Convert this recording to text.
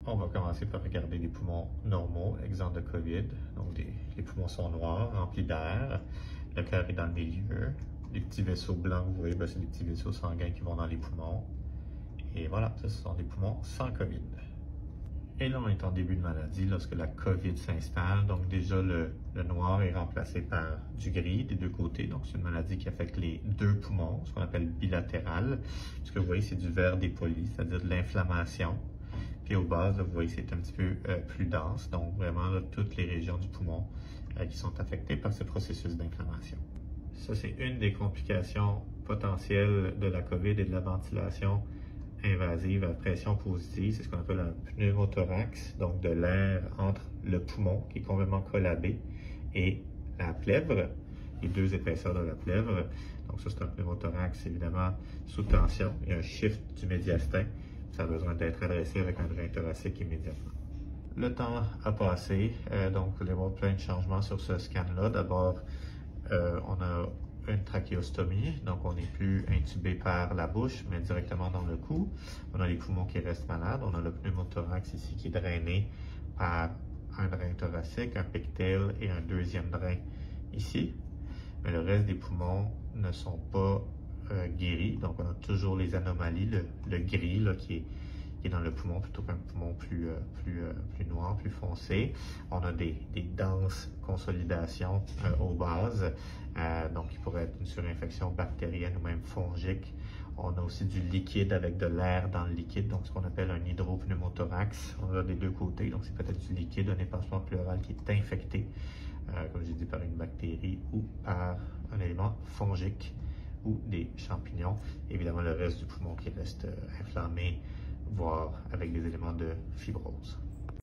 On va commencer par regarder les poumons normaux, exempts de COVID. Donc, les poumons sont noirs, remplis d'air. Le cœur est dans le milieu. Les petits vaisseaux blancs, vous voyez, c'est les petits vaisseaux sanguins qui vont dans les poumons. Et voilà, ce sont des poumons sans COVID. Et là, on est en début de maladie lorsque la COVID s'installe. Donc, déjà, le noir est remplacé par du gris des deux côtés. Donc, c'est une maladie qui affecte les deux poumons, ce qu'on appelle bilatéral. Ce que vous voyez, c'est du verre dépoli, c'est-à-dire de l'inflammation. Puis au bas, là, vous voyez, c'est un petit peu plus dense. Donc, vraiment, là, toutes les régions du poumon qui sont affectées par ce processus d'inflammation. Ça, c'est une des complications potentielles de la COVID et de la ventilation invasive à pression positive. C'est ce qu'on appelle un pneumothorax, donc de l'air entre le poumon, qui est complètement collabé, et la plèvre, les deux épaisseurs de la plèvre. Donc ça, c'est un pneumothorax, évidemment, sous tension. Il y a un shift du médiastin. Ça a besoin d'être adressé avec un drain thoracique immédiatement. Le temps a passé, donc vous allez voir plein de changements sur ce scan-là. D'abord, on a une trachéostomie, donc on n'est plus intubé par la bouche, mais directement dans le cou. On a les poumons qui restent malades. On a le pneumothorax ici qui est drainé par un drain thoracique, un pectel et un deuxième drain ici. Mais le reste des poumons ne sont pas guéris, donc on a toujours les anomalies, le gris là, qui est dans le poumon plutôt qu'un poumon plus noir, plus foncé. On a des denses consolidations aux bases, donc il pourrait être une surinfection bactérienne ou même fongique. On a aussi du liquide avec de l'air dans le liquide, donc ce qu'on appelle un hydropneumothorax. On a des deux côtés, donc c'est peut-être du liquide, un épanchement pleural qui est infecté, comme j'ai dit, par une bactérie ou par un élément fongique ou des champignons. Évidemment, le reste du poumon qui reste inflammé, voire avec des éléments de fibrose.